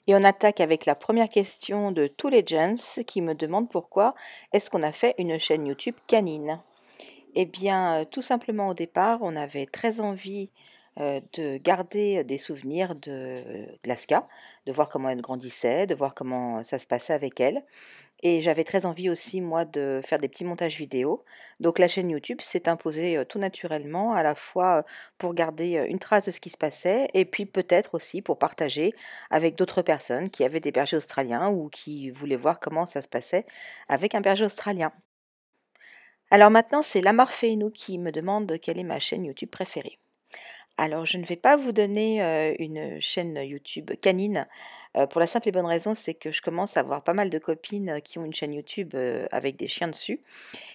Et on attaque avec la première question de tous les gens qui me demandent pourquoi est-ce qu'on a fait une chaîne YouTube canine. Eh bien, tout simplement au départ, on avait très envie, de garder, des souvenirs de Glaska, de voir comment elle grandissait, de voir comment ça se passait avec elle. Et j'avais très envie aussi moi de faire des petits montages vidéo. Donc la chaîne YouTube s'est imposée, tout naturellement, à la fois, pour garder, une trace de ce qui se passait et puis peut-être aussi pour partager avec d'autres personnes qui avaient des bergers australiens ou qui voulaient voir comment ça se passait avec un berger australien. Alors maintenant, c'est Lamar Feinou qui me demande quelle est ma chaîne YouTube préférée. Alors, je ne vais pas vous donner, une chaîne YouTube canine, pour la simple et bonne raison, c'est que je commence à avoir pas mal de copines, qui ont une chaîne YouTube, avec des chiens dessus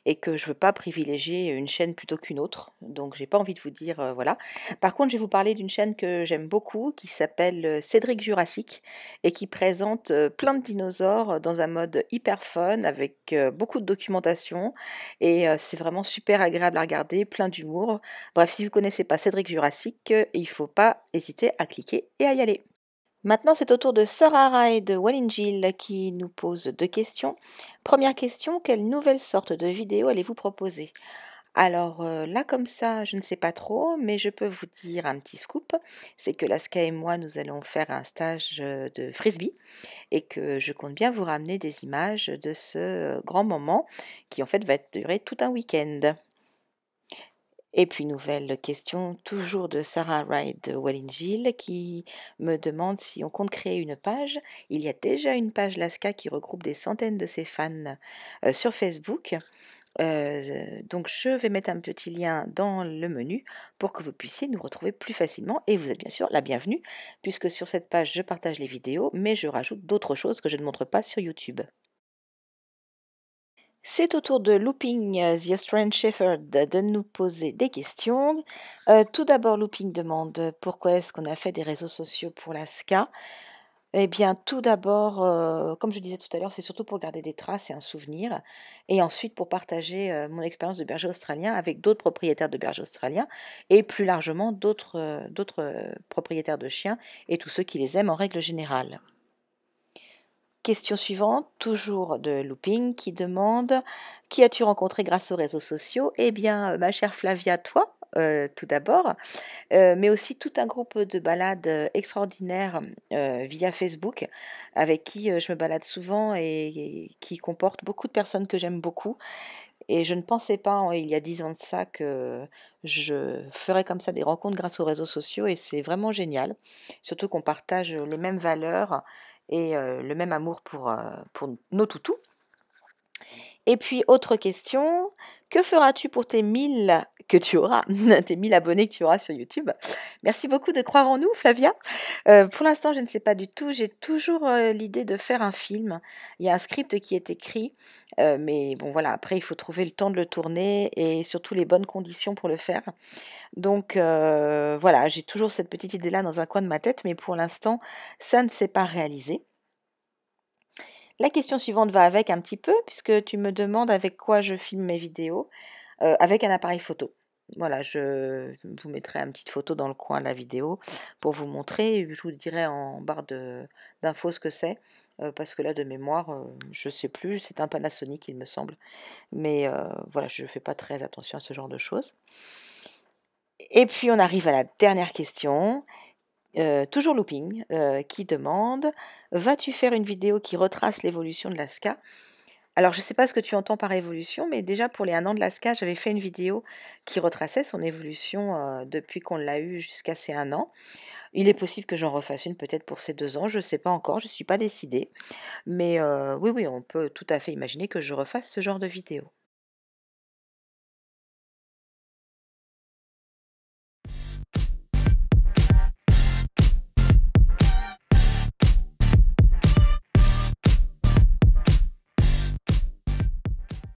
et que je veux pas privilégier une chaîne plutôt qu'une autre. Donc j'ai pas envie de vous dire, voilà. Par contre, je vais vous parler d'une chaîne que j'aime beaucoup qui s'appelle, Cédric Jurassique et qui présente, plein de dinosaures, dans un mode hyper fun avec, beaucoup de documentation et c'est vraiment super agréable à regarder, plein d'humour. Bref, si vous connaissez pas Cédric Jurassique, il faut pas hésiter à cliquer et à y aller. Maintenant, c'est au tour de Sarah Rai de Wallingil qui nous pose 2 questions. Première question, quelle nouvelle sorte de vidéo allez-vous proposer? Alors, là comme ça, je ne sais pas trop, mais je peux vous dire un petit scoop, c'est que Laska et moi, nous allons faire un stage, de frisbee et que je compte bien vous ramener des images de ce, grand moment qui, en fait, va durer tout un week-end. Et puis nouvelle question, toujours de Sarah Wright de Wallingil, qui me demande si on compte créer une page. Il y a déjà une page Laska qui regroupe des centaines de ses fans sur Facebook. Donc je vais mettre un petit lien dans le menu pour que vous puissiez nous retrouver plus facilement. Et vous êtes bien sûr la bienvenue, puisque sur cette page, je partage les vidéos, mais je rajoute d'autres choses que je ne montre pas sur YouTube. C'est au tour de Looping the Australian Shepherd de nous poser des questions. Tout d'abord, Looping demande pourquoi est-ce qu'on a fait des réseaux sociaux pour la SCA. Eh bien, tout d'abord, comme je disais tout à l'heure, c'est surtout pour garder des traces et un souvenir, et ensuite pour partager mon expérience de berger australien avec d'autres propriétaires de bergers australiens et plus largement d'autres propriétaires de chiens et tous ceux qui les aiment en règle générale. Question suivante, toujours de Looping, qui demande: «Qui as-tu rencontré grâce aux réseaux sociaux?» Eh bien, ma chère Flavia, toi, tout d'abord, mais aussi tout un groupe de balades, extraordinaires, via Facebook, avec qui, je me balade souvent et qui comporte beaucoup de personnes que j'aime beaucoup et je ne pensais pas, il y a 10 ans de ça, que je ferais comme ça des rencontres grâce aux réseaux sociaux et c'est vraiment génial. Surtout qu'on partage les mêmes valeurs et le même amour pour nos toutous. Et puis autre question, que feras-tu pour tes 1000 que tu auras, tes 1000 abonnés que tu auras sur YouTube? Merci beaucoup de croire en nous, Flavia. Pour l'instant, je ne sais pas du tout. J'ai toujours, l'idée de faire un film. Il y a un script qui est écrit, mais bon voilà, après il faut trouver le temps de le tourner et surtout les bonnes conditions pour le faire. Donc voilà, j'ai toujours cette petite idée-là dans un coin de ma tête, mais pour l'instant, ça ne s'est pas réalisé. La question suivante va avec un petit peu, puisque tu me demandes avec quoi je filme mes vidéos, avec un appareil photo. Voilà, je vous mettrai une petite photo dans le coin de la vidéo pour vous montrer. Je vous dirai en barre d'infos ce que c'est, parce que là, de mémoire, je ne sais plus. C'est un Panasonic, il me semble. Mais voilà, je ne fais pas très attention à ce genre de choses. Et puis, on arrive à la dernière question. Toujours Looping, qui demande: «Vas-tu faire une vidéo qui retrace l'évolution de l'ASCA?» Alors je ne sais pas ce que tu entends par évolution, mais déjà pour les 1 an de l'ASCA, j'avais fait une vidéo qui retraçait son évolution, depuis qu'on l'a eu jusqu'à ses 1 an. Il est possible que j'en refasse une peut-être pour ses 2 ans, je ne sais pas encore, je ne suis pas décidée. Mais oui, oui, on peut tout à fait imaginer que je refasse ce genre de vidéo.